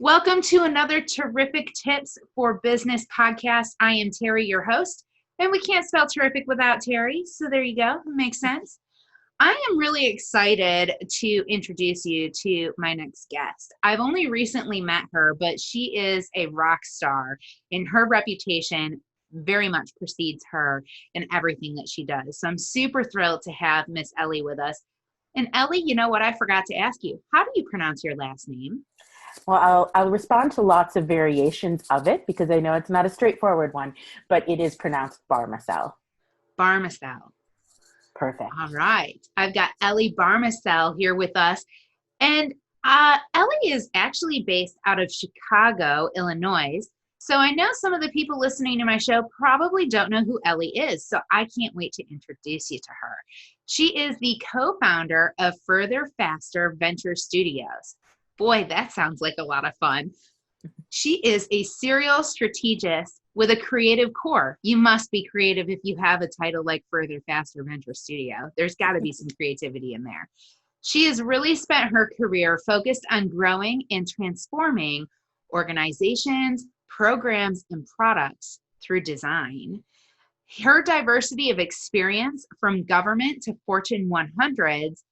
Welcome to another terrific tips for business podcast. I am Terry, your host, and we can't spell terrific without Terry. So there you go. It makes sense. I am really excited to introduce you to my next guest. I've only recently met her, but she is a rock star, and her reputation very much precedes her in everything that she does. So I'm super thrilled to have Miss Ellie with us. And Ellie, you know what? I forgot to ask you. How do you pronounce your last name? Well, I'll respond to lots of variations of it because I know it's not a straightforward one, but it is pronounced Bahrmasel. Bahrmasel. All Perfect. right. I've got Ellie Bahrmasel here with us. And Ellie is actually based out of Chicago, Illinois. So I know some of the people listening to my show probably don't know who Ellie is. So I can't wait to introduce you to her. She is the co-founder of Further Faster Venture Studios. Boy, that sounds like a lot of fun. She is a serial strategist with a creative core. You must be creative if you have a title like Further Faster Venture Studio. There's got to be some creativity in there. She has really spent her career focused on growing and transforming organizations, programs, and products through design. Her diversity of experience from government to Fortune 100s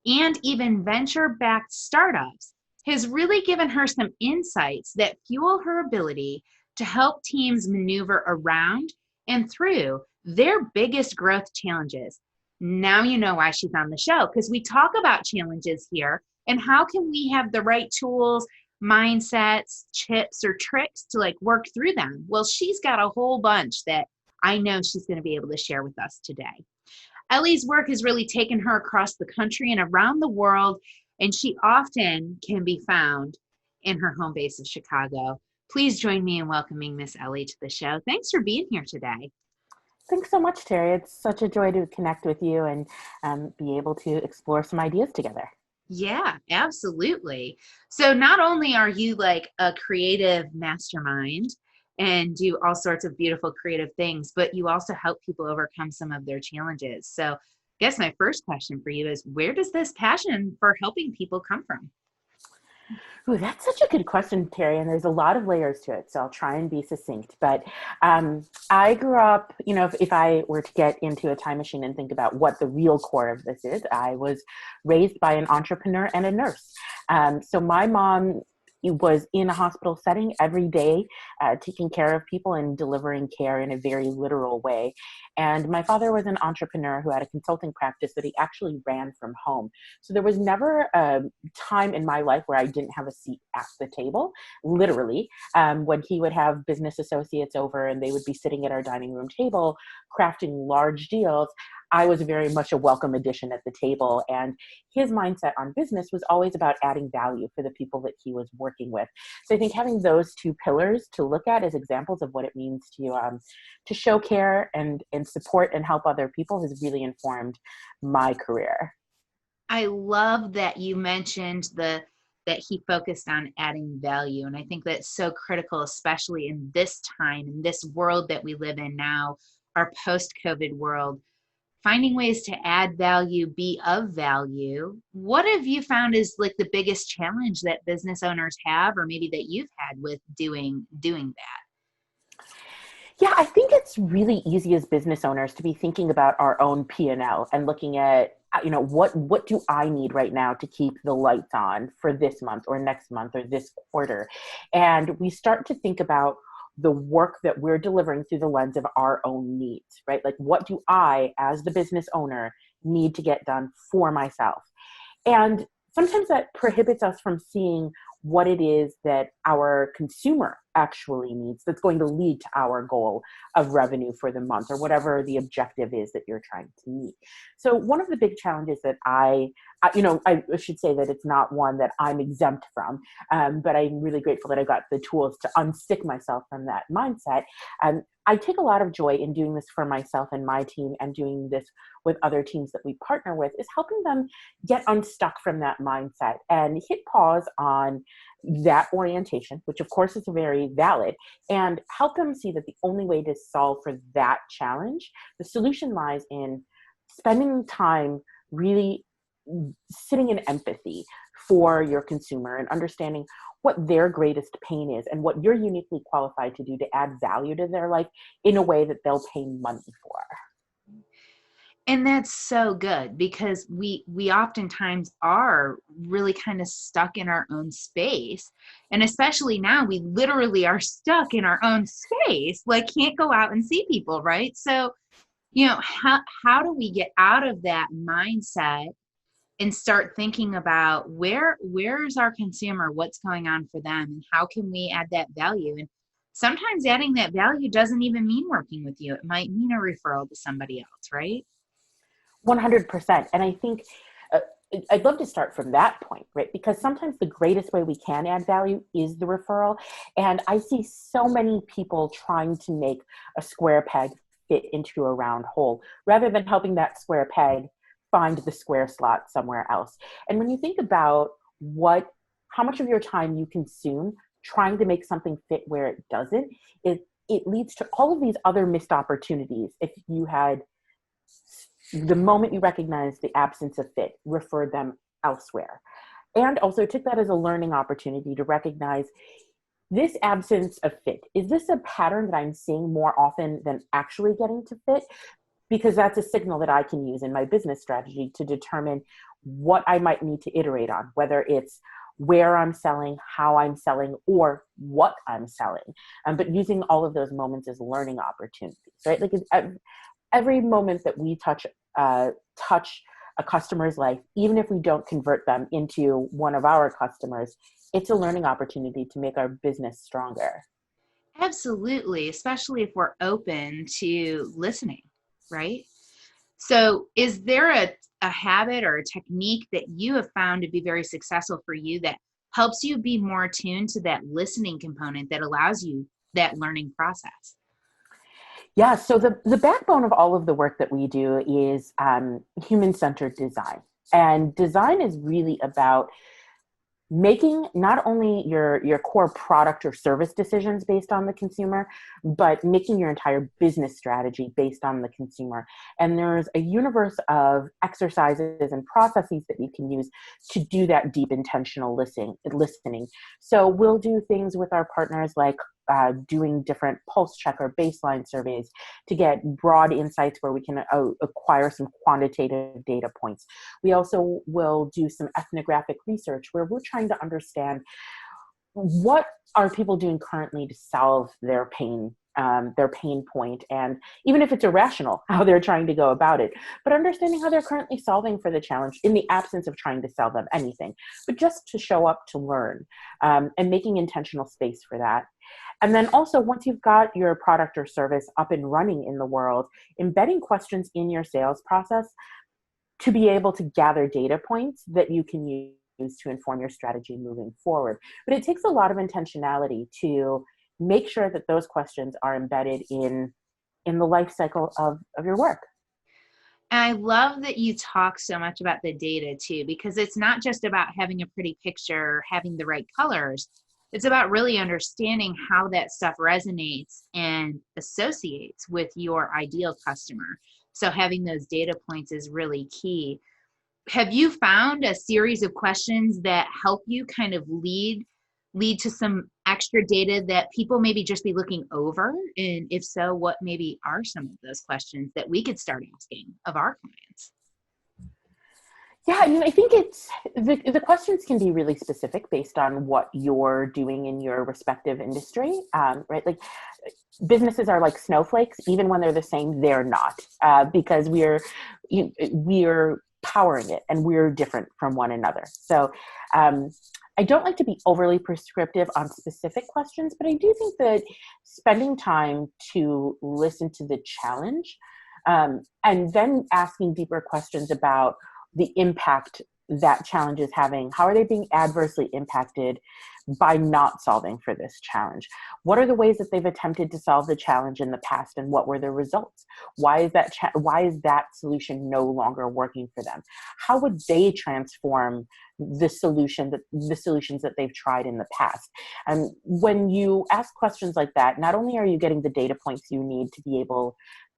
and even venture-backed startups has really given her some insights that fuel her ability to help teams maneuver around and through their biggest growth challenges. Now you know why she's on the show, because we talk about challenges here and how can we have the right tools, mindsets, tips, or tricks to work through them. Well, she's got a whole bunch that I know she's going to be able to share with us today. Ellie's work has really taken her across the country and around the world, and she often can be found in her home base of Chicago. Please join me in welcoming Miss Ellie to the show. Thanks for being here today. Thanks so much, Terry. It's such a joy to connect with you and be able to explore some ideas together. Yeah, absolutely. So not only are you like a creative mastermind and do all sorts of beautiful creative things, but you also help people overcome some of their challenges. So I guess my first question for you is, where does this passion for helping people come from? Ooh, that's such a good question, Terry, and there's a lot of layers to it, so I'll try and be succinct. But I grew up, if I were to get into a time machine and think about what the real core of this is, I was raised by an entrepreneur and a nurse. So my mom was in a hospital setting every day, taking care of people and delivering care in a very literal way. And my father was an entrepreneur who had a consulting practice that he actually ran from home. So there was never a time in my life where I didn't have a seat at the table, literally, when he would have business associates over and they would be sitting at our dining room table, crafting large deals. I was very much a welcome addition at the table. And his mindset on business was always about adding value for the people that he was working with. So I think having those two pillars to look at as examples of what it means to show care and support and help other people has really informed my career. I love that you mentioned that he focused on adding value. And I think that's so critical, especially in this time, in this world that we live in now, our post-COVID world. Finding ways to add value, be of value. What have you found is like the biggest challenge that business owners have, or maybe that you've had with doing that? Yeah, I think it's really easy as business owners to be thinking about our own P&L and looking at, what do I need right now to keep the lights on for this month or next month or this quarter? And we start to think about the work that we're delivering through the lens of our own needs, right? Like, what do I, as the business owner, need to get done for myself? And sometimes that prohibits us from seeing what it is that our consumer actually needs that's going to lead to our goal of revenue for the month or whatever the objective is that you're trying to meet. So one of the big challenges that I should say that it's not one that I'm exempt from, but I'm really grateful that I got the tools to unstick myself from that mindset. I take a lot of joy in doing this for myself and my team and doing this with other teams that we partner with, is helping them get unstuck from that mindset and hit pause on that orientation, which of course is very valid, and help them see that the only way to solve for that challenge, the solution lies in spending time really sitting in empathy for your consumer and understanding what their greatest pain is and what you're uniquely qualified to do to add value to their life in a way that they'll pay money for. And that's so good, because we oftentimes are really kind of stuck in our own space. And especially now, we literally are stuck in our own space, like can't go out and see people, right? So, how do we get out of that mindset and start thinking about where's our consumer, what's going on for them, and how can we add that value? And sometimes adding that value doesn't even mean working with you. It might mean a referral to somebody else, right? 100%. And I think uh, I'd love to start from that point, right? Because sometimes the greatest way we can add value is the referral. And I see so many people trying to make a square peg fit into a round hole rather than helping that square peg find the square slot somewhere else. And when you think about how much of your time you consume trying to make something fit where it doesn't, it leads to all of these other missed opportunities. If you had, the moment you recognize the absence of fit, refer them elsewhere. And also took that as a learning opportunity to recognize this absence of fit. Is this a pattern that I'm seeing more often than actually getting to fit? Because that's a signal that I can use in my business strategy to determine what I might need to iterate on, whether it's where I'm selling, how I'm selling, or what I'm selling. But using all of those moments as learning opportunities, right? Like every moment that we touch a customer's life, even if we don't convert them into one of our customers, it's a learning opportunity to make our business stronger. Absolutely, especially if we're open to listening, right? So, is there a habit or a technique that you have found to be very successful for you that helps you be more attuned to that listening component that allows you that learning process? Yeah, so the backbone of all of the work that we do is human-centered design. And design is really about making not only your core product or service decisions based on the consumer, but making your entire business strategy based on the consumer. And there's a universe of exercises and processes that you can use to do that deep intentional listening. So we'll do things with our partners like doing different pulse check or baseline surveys to get broad insights where we can acquire some quantitative data points. We also will do some ethnographic research where we're trying to understand what are people doing currently to solve their pain point, and even if it's irrational, how they're trying to go about it, but understanding how they're currently solving for the challenge in the absence of trying to sell them anything, but just to show up to learn, and making intentional space for that. And then also, once you've got your product or service up and running in the world, embedding questions in your sales process to be able to gather data points that you can use to inform your strategy moving forward. But it takes a lot of intentionality to make sure that those questions are embedded in the life cycle of your work. And I love that you talk so much about the data too, because it's not just about having a pretty picture, having the right colors. It's about really understanding how that stuff resonates and associates with your ideal customer. So having those data points is really key. Have you found a series of questions that help you kind of lead to some extra data that people maybe just be looking over? And if so, what maybe are some of those questions that we could start asking of our clients? Yeah, I mean, I think it's the questions can be really specific based on what you're doing in your respective industry, right? Like businesses are like snowflakes, even when they're the same, they're not, because we're powering it and we're different from one another. So I don't like to be overly prescriptive on specific questions, but I do think that spending time to listen to the challenge, and then asking deeper questions about the impact that challenge is having. How are they being adversely impacted by not solving for this challenge? What are the ways that they've attempted to solve the challenge in the past, and what were the results? Why is that solution no longer working for them? How would they transform the solutions that they've tried in the past? And when you ask questions like that, not only are you getting the data points you need to be able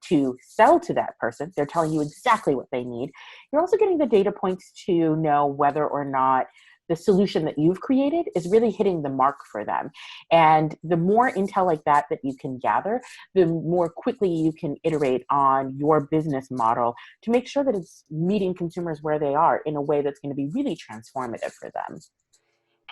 to sell to that person, they're telling you exactly what they need, you're also getting the data points to know whether or not the solution that you've created is really hitting the mark for them. And the more intel like that you can gather, the more quickly you can iterate on your business model to make sure that it's meeting consumers where they are in a way that's going to be really transformative for them.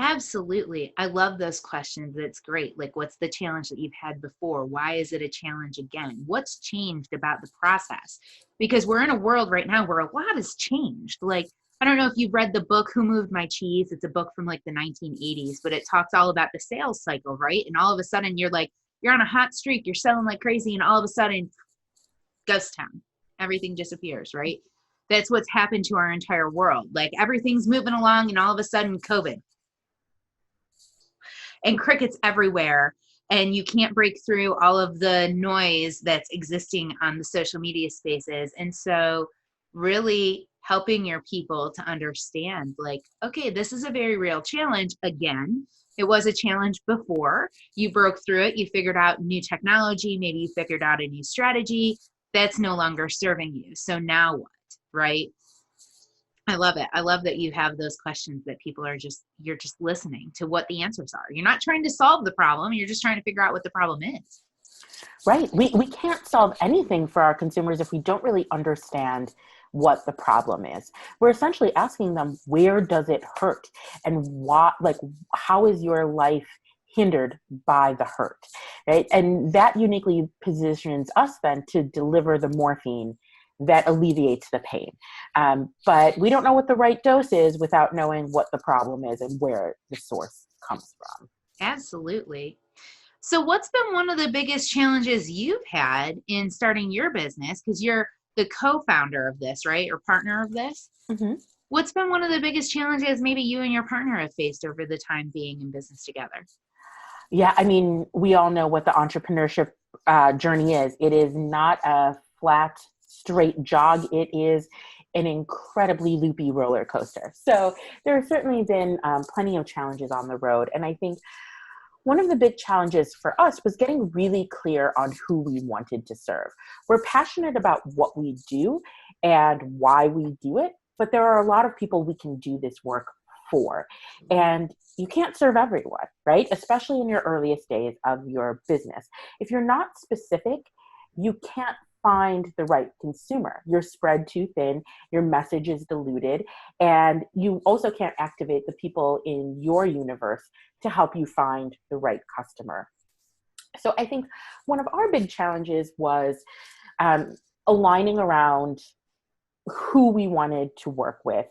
Absolutely. I love those questions. It's great. Like, what's the challenge that you've had before? Why is it a challenge again? What's changed about the process? Because we're in a world right now where a lot has changed. Like, I don't know if you've read the book, Who Moved My Cheese? It's a book from like the 1980s, but it talks all about the sales cycle, right? And all of a sudden you're like, you're on a hot streak, you're selling like crazy, and all of a sudden, ghost town, everything disappears, right? That's what's happened to our entire world. Like, everything's moving along, and all of a sudden, COVID and crickets everywhere, and you can't break through all of the noise that's existing on the social media spaces. And so really helping your people to understand, like, okay, this is a very real challenge. Again, it was a challenge before. You broke through it, you figured out new technology, maybe you figured out a new strategy that's no longer serving you. So now what, right? I love it. I love that you have those questions that people are you're just listening to what the answers are. You're not trying to solve the problem. You're just trying to figure out what the problem is. Right. We can't solve anything for our consumers if we don't really understand what the problem is. We're essentially asking them, where does it hurt? And what, like, how is your life hindered by the hurt? Right. And that uniquely positions us then to deliver the morphine that alleviates the pain. But we don't know what the right dose is without knowing what the problem is and where the source comes from. Absolutely. So what's been one of the biggest challenges you've had in starting your business? Because you're the co-founder of this, right? Or partner of this? Mm-hmm. What's been one of the biggest challenges maybe you and your partner have faced over the time being in business together? Yeah, I mean, we all know what the entrepreneurship journey is. It is not a flat, straight jog. It is an incredibly loopy roller coaster. So there have certainly been plenty of challenges on the road. And I think one of the big challenges for us was getting really clear on who we wanted to serve. We're passionate about what we do and why we do it, but there are a lot of people we can do this work for. And you can't serve everyone, right? Especially in your earliest days of your business. If you're not specific, you can't find the right consumer. You're spread too thin, your message is diluted, and you also can't activate the people in your universe to help you find the right customer. So I think one of our big challenges was aligning around who we wanted to work with,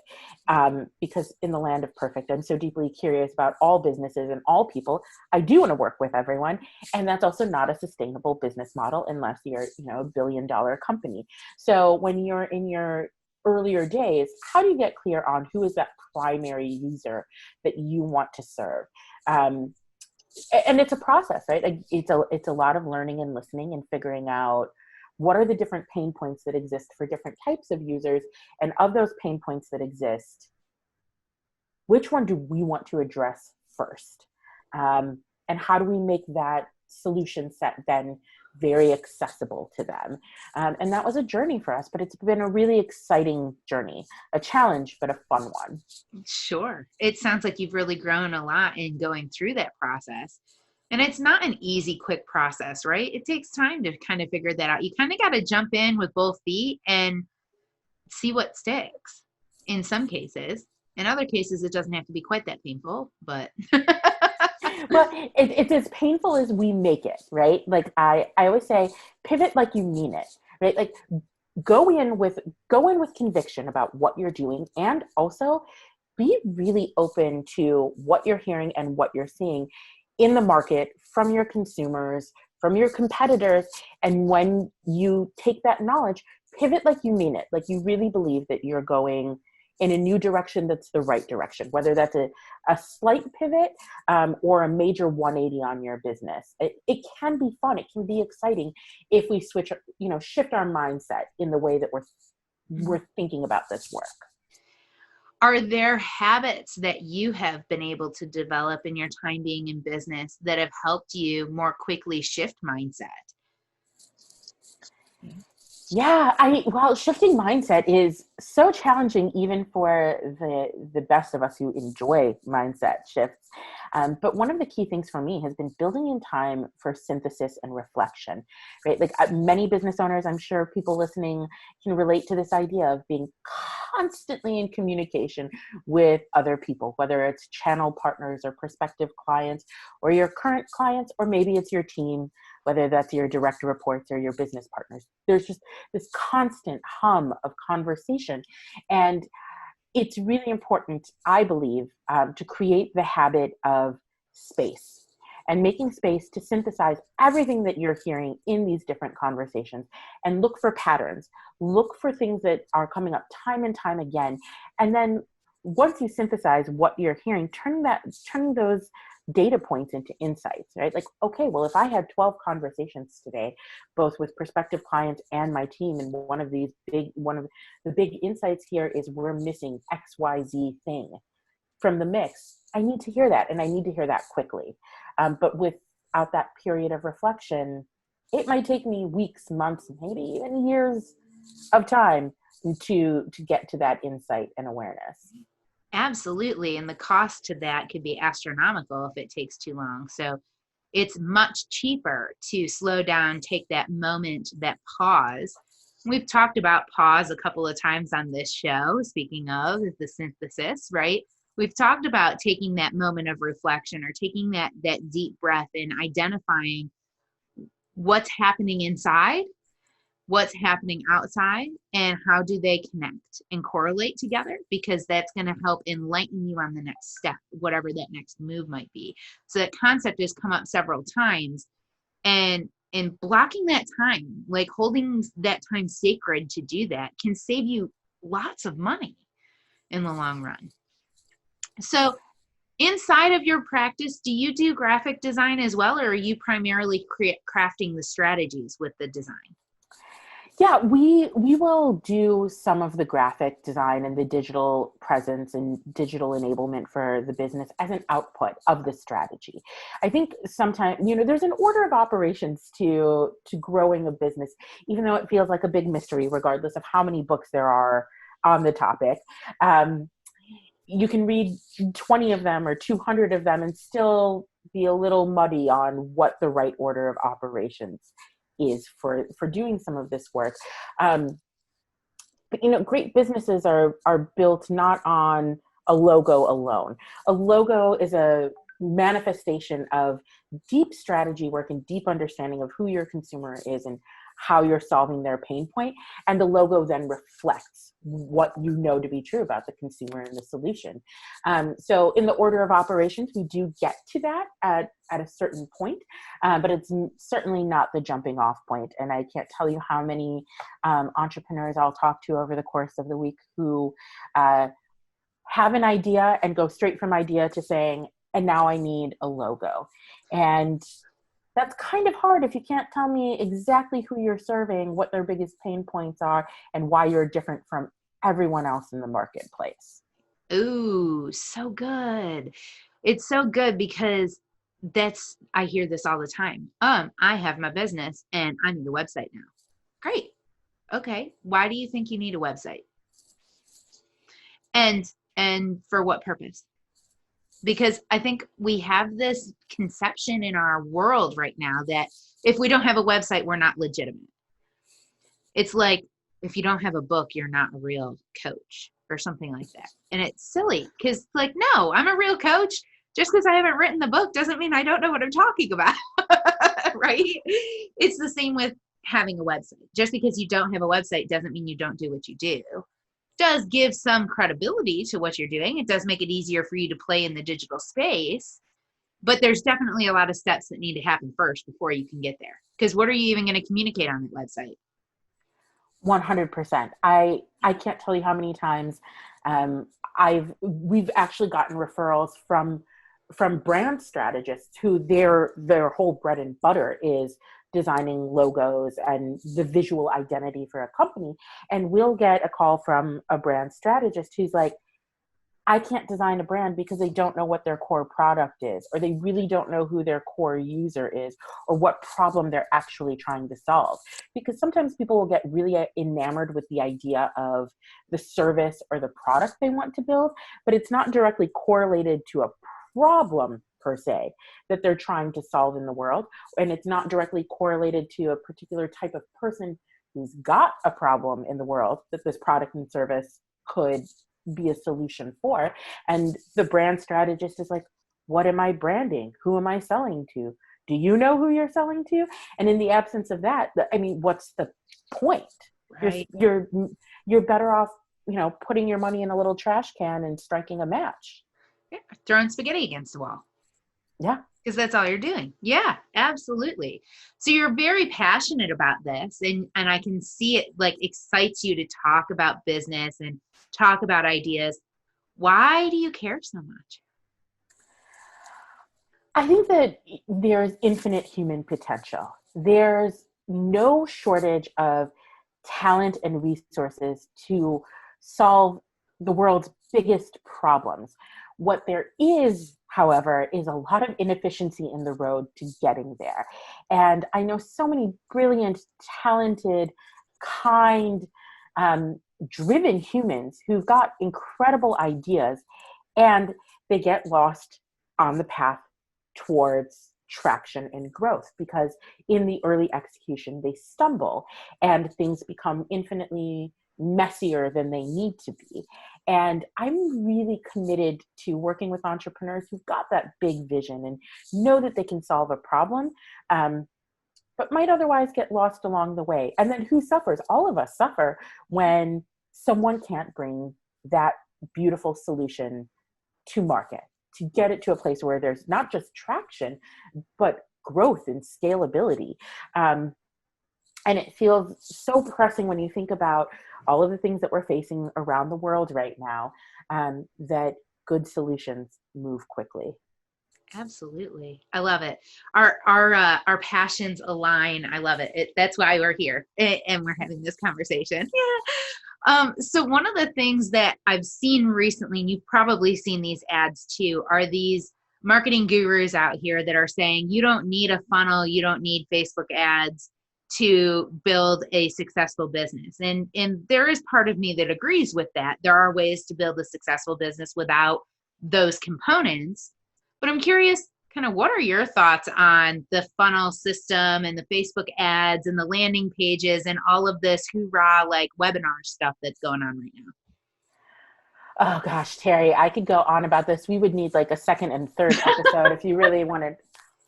because in the land of perfect, I'm so deeply curious about all businesses and all people. I do want to work with everyone, and that's also not a sustainable business model unless you're, a $1 billion company. So when you're in your earlier days, how do you get clear on who is that primary user that you want to serve? And it's a process, right? Like, it's a lot of learning and listening and figuring out what are the different pain points that exist for different types of users, and of those pain points that exist, which one do we want to address first? And how do we make that solution set then very accessible to them? And that was a journey for us, but it's been a really exciting journey, a challenge, but a fun one. Sure. It sounds like you've really grown a lot in going through that process. And it's not an easy, quick process, right? It takes time to kind of figure that out. You kind of got to jump in with both feet and see what sticks in some cases. In other cases, it doesn't have to be quite that painful, but. Well, it's as painful as we make it, right? Like I always say, pivot like you mean it, right? Like go in with conviction about what you're doing, and also be really open to what you're hearing and what you're seeing in the market from your consumers, from your competitors. And when you take that knowledge, pivot like you mean it, like you really believe that you're going in a new direction that's the right direction, whether that's a slight pivot or a major 180 on your business. It can be fun. It can be exciting if we shift our mindset in the way that we're thinking about this work. Are there habits that you have been able to develop in your time being in business that have helped you more quickly shift mindset? Yeah, well, shifting mindset is so challenging even for the best of us who enjoy mindset shifts. But one of the key things for me has been building in time for synthesis and reflection, right? Like many business owners, I'm sure people listening can relate to this idea of being constantly in communication with other people, whether it's channel partners or prospective clients or your current clients, or maybe it's your team, whether that's your direct reports or your business partners. There's just this constant hum of conversation. And it's really important, I believe, to create the habit of space and making space to synthesize everything that you're hearing in these different conversations and look for patterns, look for things that are coming up time and time again. And then once you synthesize what you're hearing, turn those data points into insights, right? Like, okay, well, if I had 12 conversations today, both with prospective clients and my team, and one of the big insights here is we're missing XYZ thing from the mix. I need to hear that, and I need to hear that quickly. But without that period of reflection, it might take me weeks, months, maybe even years of time to get to that insight and awareness. Absolutely. And the cost to that could be astronomical if it takes too long. So it's much cheaper to slow down, take that moment, that pause. We've talked about pause a couple of times on this show. Speaking of the synthesis, right? We've talked about taking that moment of reflection or taking that deep breath and identifying what's happening inside, what's happening outside, and how do they connect and correlate together, because that's going to help enlighten you on the next step, whatever that next move might be. So that concept has come up several times, and blocking that time, like holding that time sacred to do that, can save you lots of money in the long run. So inside of your practice, do you do graphic design as well, or are you primarily crafting the strategies with the design? Yeah, we will do some of the graphic design and the digital presence and digital enablement for the business as an output of the strategy. I think sometimes, there's an order of operations to growing a business, even though it feels like a big mystery, regardless of how many books there are on the topic. You can read 20 of them or 200 of them and still be a little muddy on what the right order of operations is for doing some of this work. But great businesses are built not on a logo alone. A logo is a manifestation of deep strategy work and deep understanding of who your consumer is and how you're solving their pain point. And the logo then reflects what you know to be true about the consumer and the solution. So in the order of operations, we do get to that at a certain point, but it's certainly not the jumping off point. And I can't tell you how many entrepreneurs I'll talk to over the course of the week who have an idea and go straight from idea to saying, and now I need a logo. And that's kind of hard if you can't tell me exactly who you're serving, what their biggest pain points are, and why you're different from everyone else in the marketplace. Ooh, so good. It's so good because I hear this all the time. I have my business and I need a website now. Great. Okay. Why do you think you need a website? And for what purpose? Because I think we have this conception in our world right now that if we don't have a website, we're not legitimate. It's like, if you don't have a book, you're not a real coach or something like that. And it's silly because, like, no, I'm a real coach. Just because I haven't written the book doesn't mean I don't know what I'm talking about. Right? It's the same with having a website. Just because you don't have a website doesn't mean you don't do what you do. Does give some credibility to what you're doing. It does make it easier for you to play in the digital space, but there's definitely a lot of steps that need to happen first before you can get there. Because what are you even going to communicate on that website? 100%. I can't tell you how many times we've actually gotten referrals from brand strategists who their whole bread and butter is designing logos and the visual identity for a company. And we'll get a call from a brand strategist who's like, I can't design a brand because they don't know what their core product is, or they really don't know who their core user is, or what problem they're actually trying to solve. Because sometimes people will get really enamored with the idea of the service or the product they want to build, but it's not directly correlated to a problem per se that they're trying to solve in the world. And it's not directly correlated to a particular type of person who's got a problem in the world that this product and service could be a solution for. And the brand strategist is like, what am I branding? Who am I selling to? Do you know who you're selling to? And in the absence of that, I mean, what's the point? Right. You're better off, putting your money in a little trash can and striking a match. Yeah. Throwing spaghetti against the wall. Yeah. Because that's all you're doing. Yeah, absolutely. So you're very passionate about this, and I can see it like excites you to talk about business and talk about ideas. Why do you care so much? I think that there's infinite human potential. There's no shortage of talent and resources to solve the world's biggest problems. What there is, however, is a lot of inefficiency in the road to getting there. And I know so many brilliant, talented, kind, driven humans who've got incredible ideas, and they get lost on the path towards traction and growth because in the early execution they stumble and things become infinitely messier than they need to be. And I'm really committed to working with entrepreneurs who've got that big vision and know that they can solve a problem, but might otherwise get lost along the way. And then who suffers? All of us suffer when someone can't bring that beautiful solution to market, to get it to a place where there's not just traction, but growth and scalability. And it feels so pressing when you think about all of the things that we're facing around the world right now, that good solutions move quickly. Absolutely. I love it. Our passions align. I love it. That's why we're here and we're having this conversation. Yeah. So one of the things that I've seen recently, and you've probably seen these ads too, are these marketing gurus out here that are saying you don't need a funnel, you don't need Facebook ads to build a successful business. And there is part of me that agrees with that. There are ways to build a successful business without those components. But I'm curious, kind of what are your thoughts on the funnel system and the Facebook ads and the landing pages and all of this hoorah, like webinar stuff that's going on right now? Oh gosh, Terry, I could go on about this. We would need like a second and third episode if you really wanted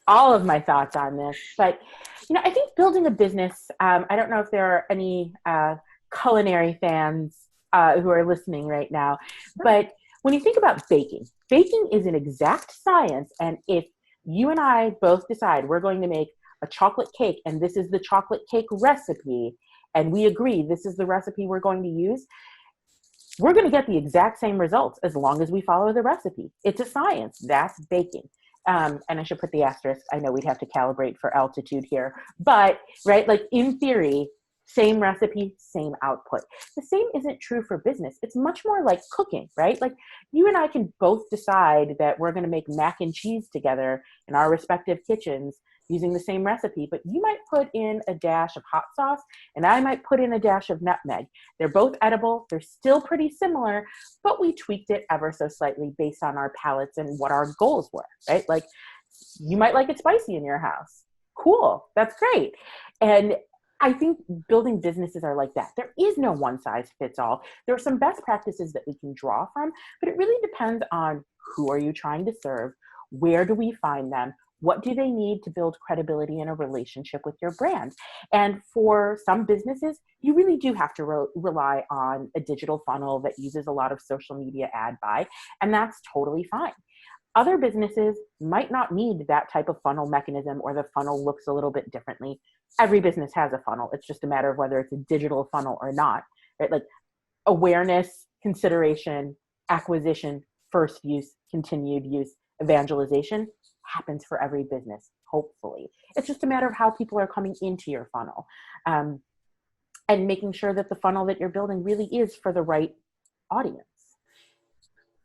all of my thoughts on this. But, I think building a business, I don't know if there are any culinary fans who are listening right now, but when you think about baking, baking is an exact science. And if you and I both decide we're going to make a chocolate cake and this is the chocolate cake recipe, and we agree this is the recipe we're going to use, we're going to get the exact same results as long as we follow the recipe. It's a science. That's baking. And I should put the asterisk. I know we'd have to calibrate for altitude here, but right, like in theory, same recipe, same output. The same isn't true for business. It's much more like cooking, right? Like you and I can both decide that we're going to make mac and cheese together in our respective kitchens using the same recipe, but you might put in a dash of hot sauce and I might put in a dash of nutmeg. They're both edible. They're still pretty similar, but we tweaked it ever so slightly based on our palates and what our goals were, right? Like you might like it spicy in your house. Cool. That's great. And I think building businesses are like that. There is no one size fits all. There are some best practices that we can draw from, but it really depends on who are you trying to serve? Where do we find them? What do they need to build credibility in a relationship with your brand? And for some businesses, you really do have to rely on a digital funnel that uses a lot of social media ad buy, and that's totally fine. Other businesses might not need that type of funnel mechanism, or the funnel looks a little bit differently. Every business has a funnel. It's just a matter of whether it's a digital funnel or not, right? Like awareness, consideration, acquisition, first use, continued use, evangelization happens for every business, hopefully. It's just a matter of how people are coming into your funnel, and making sure that the funnel that you're building really is for the right audience.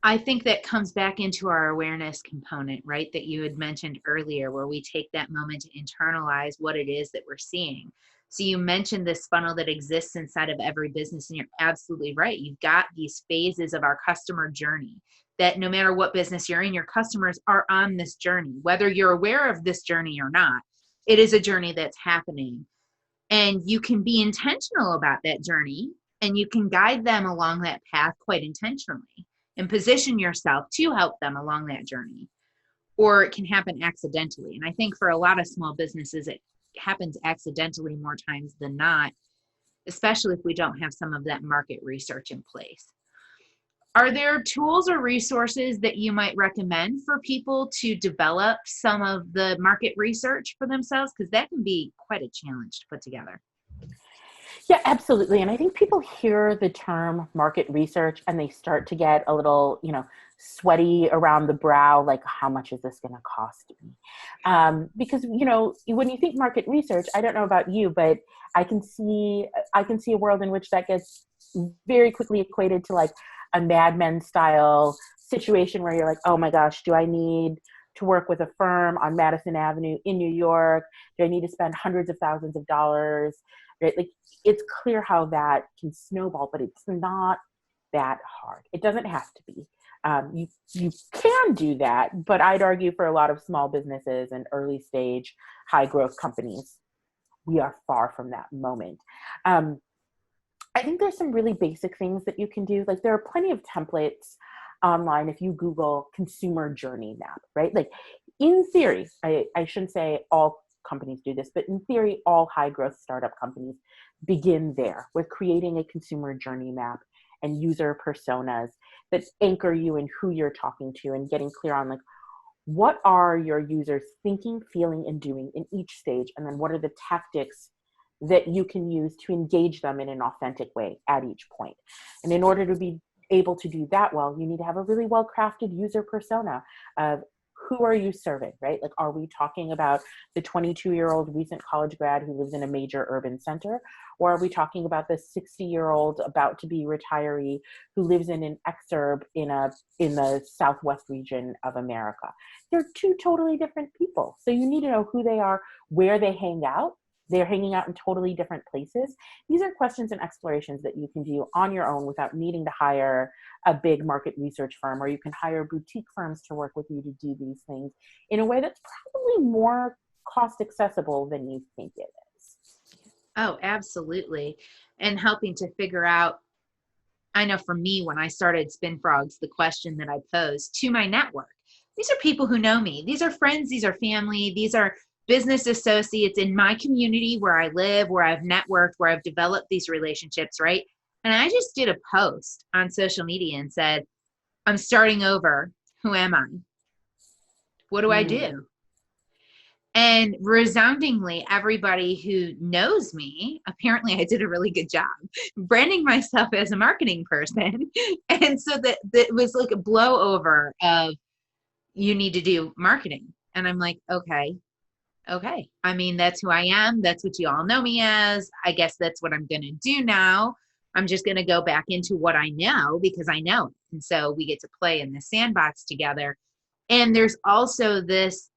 I think that comes back into our awareness component, right? That you had mentioned earlier, where we take that moment to internalize what it is that we're seeing. So you mentioned this funnel that exists inside of every business, and you're absolutely right. You've got these phases of our customer journey that no matter what business you're in, your customers are on this journey, whether you're aware of this journey or not. It is a journey that's happening, and you can be intentional about that journey, and you can guide them along that path quite intentionally and position yourself to help them along that journey. Or it can happen accidentally. And I think for a lot of small businesses, it happens accidentally more times than not, especially if we don't have some of that market research in place. Are there tools or resources that you might recommend for people to develop some of the market research for themselves? Because that can be quite a challenge to put together. Yeah, absolutely. And I think people hear the term market research and they start to get a little, sweaty around the brow, like, how much is this going to cost me? Because, when you think market research, I don't know about you, but I can see a world in which that gets very quickly equated to like a Mad Men style situation where you're like, oh my gosh, do I need to work with a firm on Madison Avenue in New York? Do I need to spend hundreds of thousands of dollars? Right? Like, it's clear how that can snowball, but it's not that hard. It doesn't have to be. You can do that, but I'd argue for a lot of small businesses and early stage, high growth companies, we are far from that moment. I think there's some really basic things that you can do. Like, there are plenty of templates online if you Google consumer journey map, right? Like, in theory, I shouldn't say all companies do this, but in theory, all high growth startup companies begin there with creating a consumer journey map and user personas that anchor you in who you're talking to, and getting clear on like, what are your users thinking, feeling, and doing in each stage? And then what are the tactics that you can use to engage them in an authentic way at each point? And in order to be able to do that well, you need to have a really well-crafted user persona of who are you serving, right? Like, are we talking about the 22-year-old recent college grad who lives in a major urban center? Or are we talking about the 60-year-old about to be retiree who lives in an exurb in the Southwest region of America? They're two totally different people. So you need to know who they are, where they hang out. They're hanging out in totally different places. These are questions and explorations that you can do on your own without needing to hire a big market research firm, or you can hire boutique firms to work with you to do these things in a way that's probably more cost accessible than you think it is. Oh, absolutely. And helping to figure out, I know for me, when I started Spin Frogs, the question that I posed to my network, these are people who know me. These are friends. These are family. These are business associates in my community where I live, where I've networked, where I've developed these relationships, right? And I just did a post on social media and said, I'm starting over. Who am I? What do I do? And resoundingly, everybody who knows me, apparently I did a really good job branding myself as a marketing person. And so that was like a blow over of, you need to do marketing. And I'm like, okay. I mean, that's who I am. That's what you all know me as. I guess that's what I'm going to do now. I'm just going to go back into what I know because I know it. And so we get to play in the sandbox together. And there's also this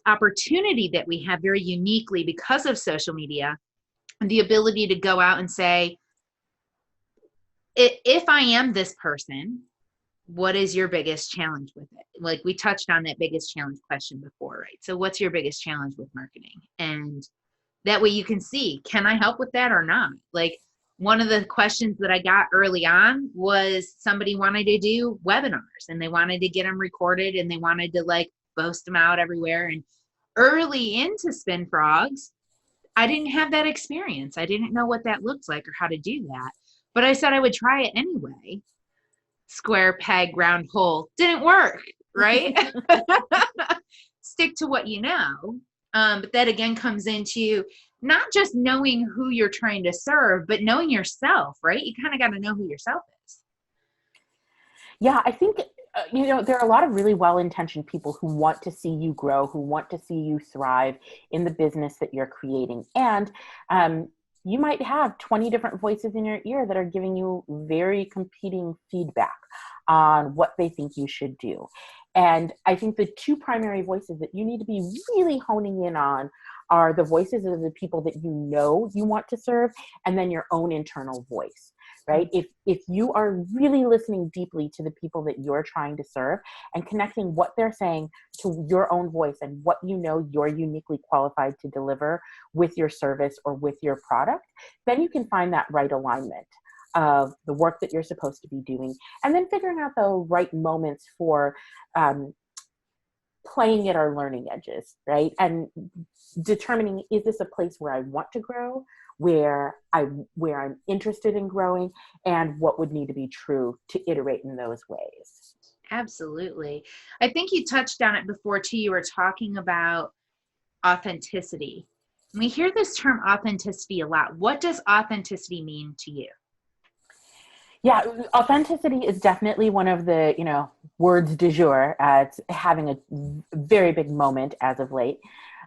opportunity that we have very uniquely because of social media, and the ability to go out and say, if I am this person, what is your biggest challenge with it? Like, we touched on that biggest challenge question before, right? So what's your biggest challenge with marketing? And that way you can see, can I help with that or not? Like, one of the questions that I got early on was somebody wanted to do webinars and they wanted to get them recorded and they wanted to like boast them out everywhere. And early into Spin Frogs, I didn't have that experience. I didn't know what that looked like or how to do that. But I said I would try it anyway. Square peg, round hole. Didn't work, right? Stick to what you know. But that again comes into not just knowing who you're trying to serve, but knowing yourself, right? You kind of got to know who yourself is. Yeah, I think, there are a lot of really well-intentioned people who want to see you grow, who want to see you thrive in the business that you're creating. And you might have 20 different voices in your ear that are giving you very competing feedback. on what they think you should do. And I think the two primary voices that you need to be really honing in on are the voices of the people that you know you want to serve, and then your own internal voice, right? If you are really listening deeply to the people that you're trying to serve and connecting what they're saying to your own voice and what you know you're uniquely qualified to deliver with your service or with your product, then you can find that right alignment of the work that you're supposed to be doing, and then figuring out the right moments for playing at our learning edges, right? And determining, is this a place where I want to grow, where I'm interested in growing, and what would need to be true to iterate in those ways. Absolutely. I think you touched on it before too. You were talking about authenticity. We hear this term authenticity a lot. What does authenticity mean to you? Yeah, authenticity is definitely one of the, words du jour. It's having a very big moment as of late.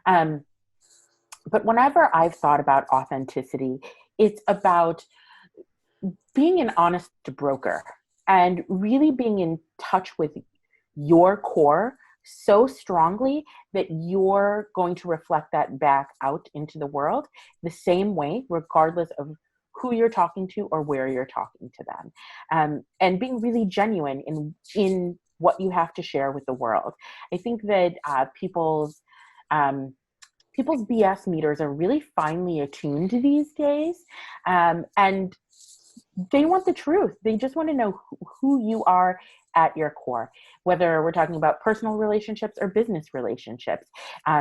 But whenever I've thought about authenticity, it's about being an honest broker and really being in touch with your core so strongly that you're going to reflect that back out into the world the same way, regardless of who you're talking to or where you're talking to them, and being really genuine in what you have to share with the world. I think that people's BS meters are really finely attuned these days, and they want the truth. They just want to know who you are at your core, whether we're talking about personal relationships or business relationships,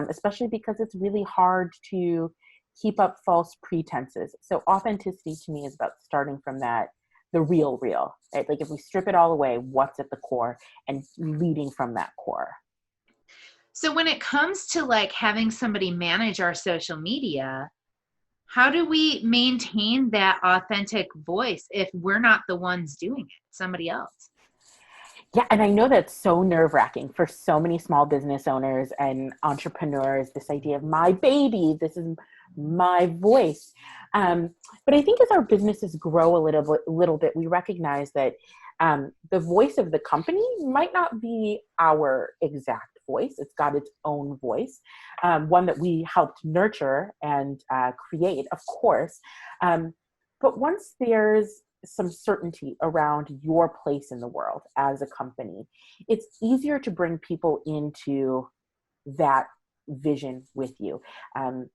especially because it's really hard to keep up false pretenses. So authenticity to me is about starting from the real, right? Like if we strip it all away, what's at the core, and leading from that core. So when it comes to like having somebody manage our social media, how do we maintain that authentic voice if we're not the ones doing it, somebody else? Yeah, and I know that's so nerve-wracking for so many small business owners and entrepreneurs, this idea of my baby, this is my voice. But I think as our businesses grow a little bit, we recognize that the voice of the company might not be our exact voice. It's got its own voice, one that we helped nurture and create, of course. But once there's some certainty around your place in the world as a company, it's easier to bring people into that vision with you.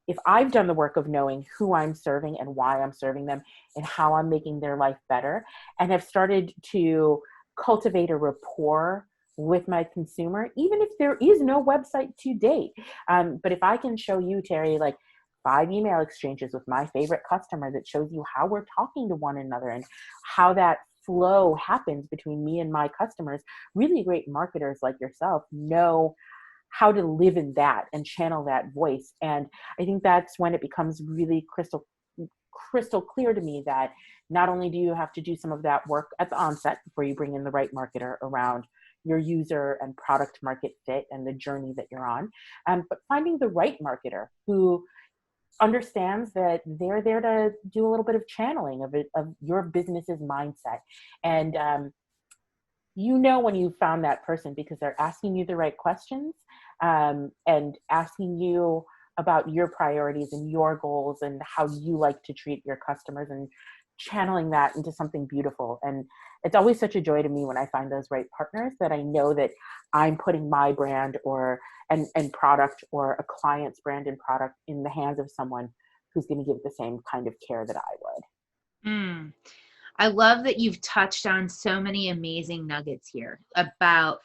If I've done the work of knowing who I'm serving and why I'm serving them and how I'm making their life better, and have started to cultivate a rapport with my consumer, even if there is no website to date. But if I can show you, Terry, like 5 email exchanges with my favorite customer that shows you how we're talking to one another and how that flow happens between me and my customers, really great marketers like yourself know how to live in that and channel that voice. And I think that's when it becomes really crystal clear to me that not only do you have to do some of that work at the onset before you bring in the right marketer around your user and product market fit and the journey that you're on, but finding the right marketer who understands that they're there to do a little bit of channeling of your business's mindset. And when you found that person because they're asking you the right questions, and asking you about your priorities and your goals and how you like to treat your customers, and channeling that into something beautiful. And it's always such a joy to me when I find those right partners, that I know that I'm putting my brand and product, or a client's brand and product, in the hands of someone who's going to give the same kind of care that I would. I love that you've touched on so many amazing nuggets here about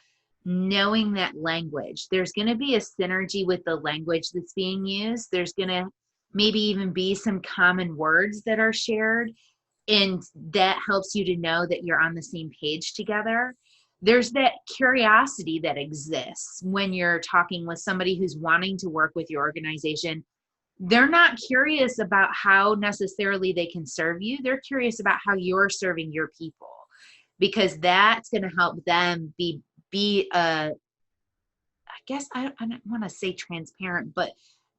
knowing that language. There's going to be a synergy with the language that's being used. There's going to maybe even be some common words that are shared, and that helps you to know that you're on the same page together. There's that curiosity that exists when you're talking with somebody who's wanting to work with your organization. They're not curious about how necessarily they can serve you. They're curious about how you're serving your people, because that's going to help them be I guess I don't want to say transparent, but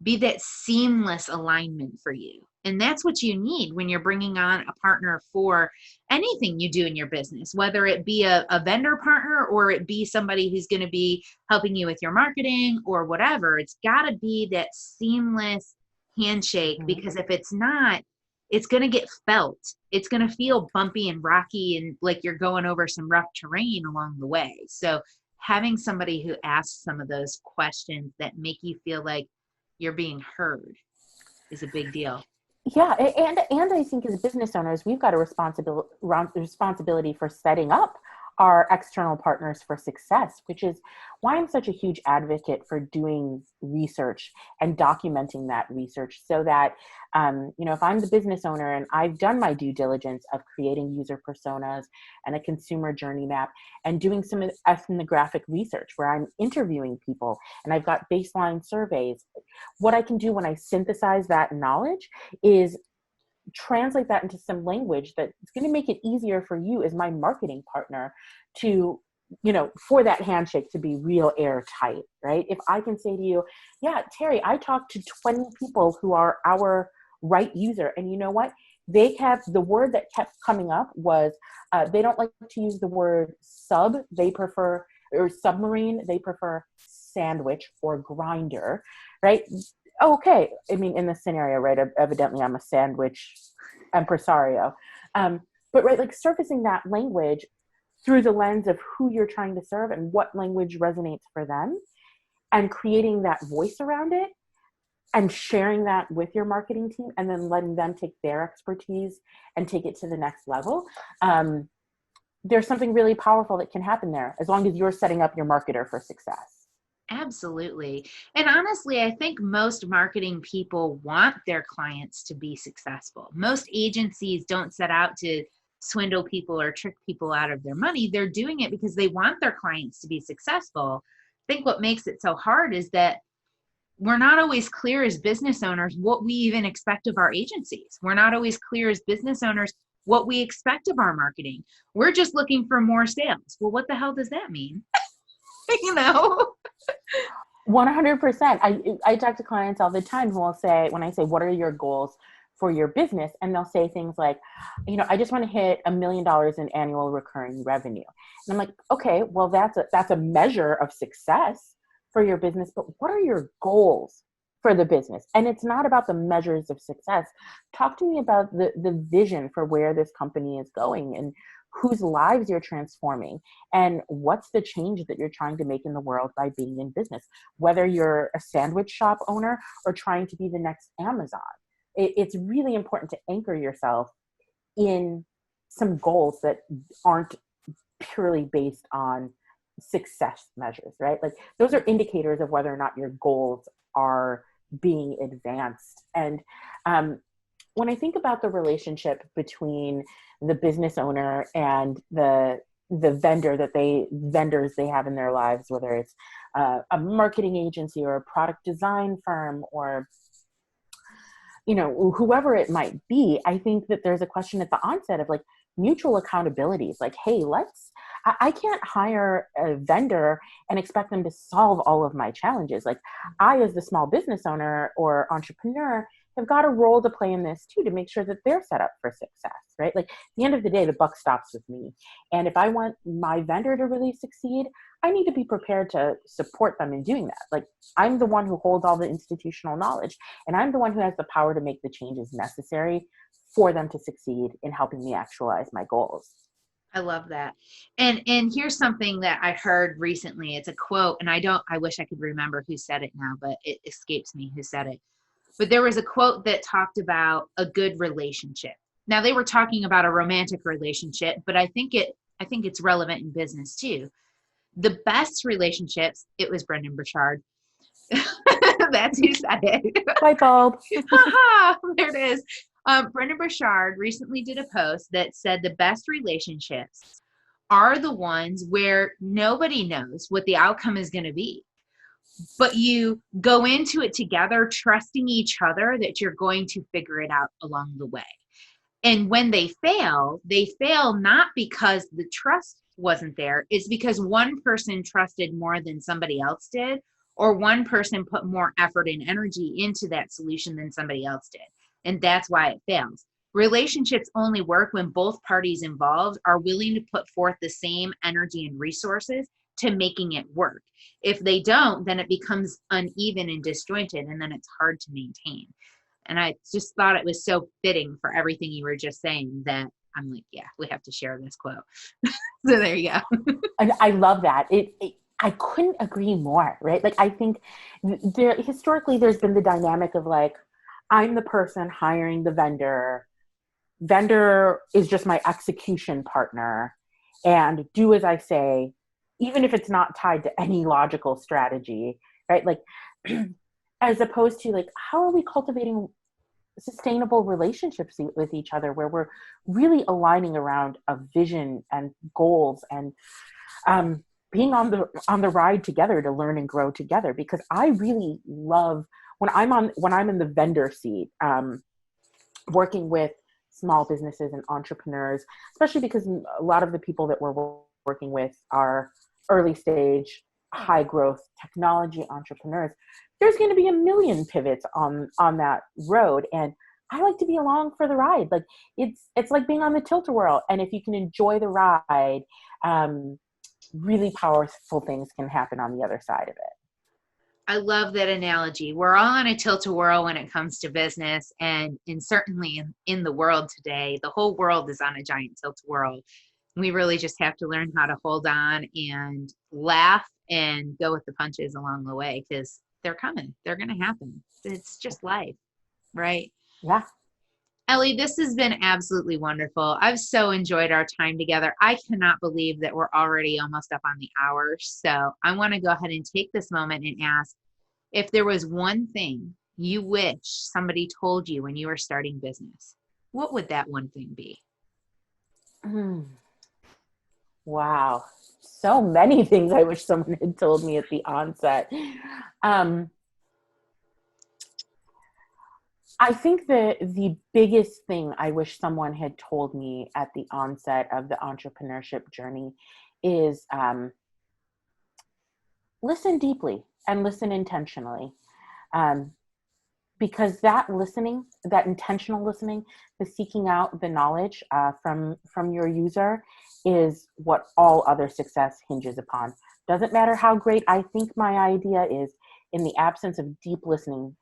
be that seamless alignment for you. And that's what you need when you're bringing on a partner for anything you do in your business, whether it be a vendor partner or it be somebody who's going to be helping you with your marketing or whatever. It's got to be that seamless handshake, because if it's not, it's going to get felt. It's going to feel bumpy and rocky and like you're going over some rough terrain along the way. So having somebody who asks some of those questions that make you feel like you're being heard is a big deal. Yeah, and I think as business owners, we've got a responsibility for setting up our external partners for success, which is why I'm such a huge advocate for doing research and documenting that research so that, if I'm the business owner and I've done my due diligence of creating user personas and a consumer journey map and doing some ethnographic research where I'm interviewing people and I've got baseline surveys, what I can do when I synthesize that knowledge is translate that into some language that's going to make it easier for you as my marketing partner to, for that handshake to be real airtight, right? If I can say to you, yeah, Terry, I talked to 20 people who are our right user. And you know what? They have, the word that kept coming up was, they don't like to use the word sub. They prefer, or submarine. They prefer sandwich or grinder, right? Okay. I mean, in this scenario, right, evidently I'm a sandwich impresario. But right, like surfacing that language through the lens of who you're trying to serve and what language resonates for them, and creating that voice around it and sharing that with your marketing team, and then letting them take their expertise and take it to the next level. There's something really powerful that can happen there as long as you're setting up your marketer for success. Absolutely. And honestly, I think most marketing people want their clients to be successful. Most agencies don't set out to swindle people or trick people out of their money. They're doing it because they want their clients to be successful. I think what makes it so hard is that we're not always clear as business owners what we even expect of our agencies. We're not always clear as business owners what we expect of our marketing. We're just looking for more sales. Well, what the hell does that mean? 100%. I talk to clients all the time who will say, when I say, what are your goals for your business? And they'll say things like, I just want to hit $1 million in annual recurring revenue. And I'm like, okay, well, that's a measure of success for your business, but what are your goals for the business? And it's not about the measures of success. Talk to me about the vision for where this company is going and whose lives you're transforming, and what's the change that you're trying to make in the world by being in business, whether you're a sandwich shop owner or trying to be the next Amazon. It's really important to anchor yourself in some goals that aren't purely based on success measures, right? Like those are indicators of whether or not your goals are being advanced. And when I think about the relationship between the business owner and the vendors they have in their lives, whether it's a marketing agency or a product design firm or whoever it might be, I think that there's a question at the onset of like mutual accountabilities. Like, hey, I can't hire a vendor and expect them to solve all of my challenges. Like I, as the small business owner or entrepreneur, have got a role to play in this too, to make sure that they're set up for success, right? Like at the end of the day, the buck stops with me. And if I want my vendor to really succeed, I need to be prepared to support them in doing that. Like I'm the one who holds all the institutional knowledge, and I'm the one who has the power to make the changes necessary for them to succeed in helping me actualize my goals. I love that. And here's something that I heard recently. It's a quote, and I wish I could remember who said it now, but it escapes me who said it. But there was a quote that talked about a good relationship. Now they were talking about a romantic relationship, but I think it's relevant in business too. The best relationships, it was Brendan Burchard. That's who said it. Light bulb. There it is. Brendan Burchard recently did a post that said the best relationships are the ones where nobody knows what the outcome is going to be, but you go into it together, trusting each other that you're going to figure it out along the way. And when they fail not because the trust wasn't there. It's because one person trusted more than somebody else did, or one person put more effort and energy into that solution than somebody else did. And that's why it fails. Relationships only work when both parties involved are willing to put forth the same energy and resources to making it work. If they don't, then it becomes uneven and disjointed, and then it's hard to maintain. And I just thought it was so fitting for everything you were just saying that I'm like, yeah, we have to share this quote. So there you go. And I love that. I couldn't agree more, right? Like, I think historically there's been the dynamic of like, I'm the person hiring the vendor. Vendor is just my execution partner, and do as I say, even if it's not tied to any logical strategy, right? Like, as opposed to like, how are we cultivating sustainable relationships with each other where we're really aligning around a vision and goals and being on the ride together to learn and grow together? Because I really love when I'm in the vendor seat, working with small businesses and entrepreneurs, especially because a lot of the people that we're working with are early stage, high growth technology entrepreneurs. There's going to be a million pivots on that road. And I like to be along for the ride. Like, it's like being on the tilt-a-whirl. And if you can enjoy the ride, really powerful things can happen on the other side of it. I love that analogy. We're all on a tilt-a-whirl when it comes to business, and certainly in the world today, the whole world is on a giant tilt-a-whirl. We really just have to learn how to hold on and laugh and go with the punches along the way, because they're coming. They're going to happen. It's just life, right? Yeah. Ellie, this has been absolutely wonderful. I've so enjoyed our time together. I cannot believe that we're already almost up on the hour. So I want to go ahead and take this moment and ask, if there was one thing you wish somebody told you when you were starting business, what would that one thing be? Wow. So many things I wish someone had told me at the onset. I think the biggest thing I wish someone had told me at the onset of the entrepreneurship journey is listen deeply and listen intentionally. Because that listening, that intentional listening, the seeking out the knowledge from your user is what all other success hinges upon. Doesn't matter how great I think my idea is, in the absence of deep listening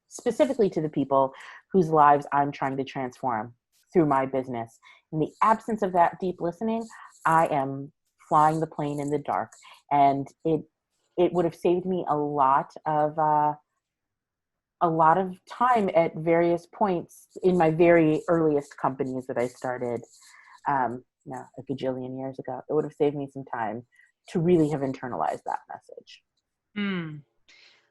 specifically to the people whose lives I'm trying to transform through my business. In the absence of that deep listening, I am flying the plane in the dark, and it would have saved me a lot of time at various points in my very earliest companies that I started a gajillion years ago. It would have saved me some time to really have internalized that message.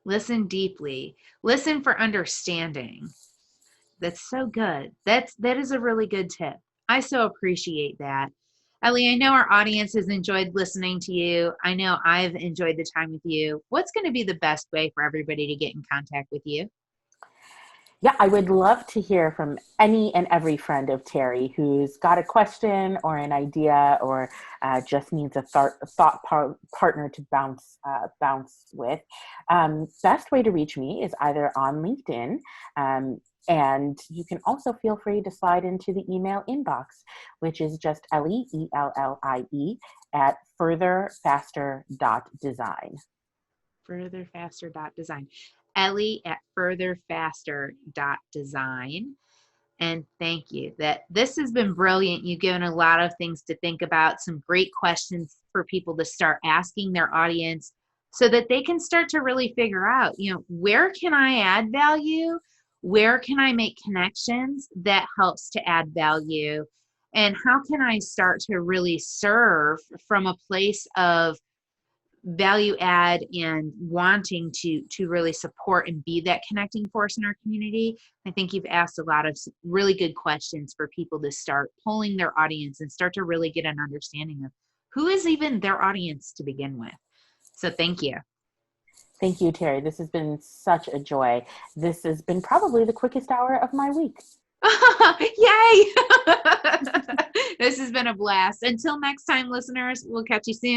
Listen deeply. Listen for understanding. That's so good. That is a really good tip. I so appreciate that. Ellie, I know our audience has enjoyed listening to you. I know I've enjoyed the time with you. What's going to be the best way for everybody to get in contact with you? Yeah, I would love to hear from any and every friend of Terry who's got a question or an idea, or just needs a thought partner to bounce with. Best way to reach me is either on LinkedIn, and you can also feel free to slide into the email inbox, which is just Ellie, ELLIE, at furtherfaster.design. Furtherfaster.design. Ellie at furtherfaster.design. And thank you. This has been brilliant. You've given a lot of things to think about, some great questions for people to start asking their audience so that they can start to really figure out, where can I add value? Where can I make connections that helps to add value? And how can I start to really serve from a place of value add and wanting to really support and be that connecting force in our community? I think you've asked a lot of really good questions for people to start polling their audience and start to really get an understanding of who is even their audience to begin with. So thank you. Thank you, Terry. This has been such a joy. This has been probably the quickest hour of my week. Yay! This has been a blast. Until next time, listeners, we'll catch you soon.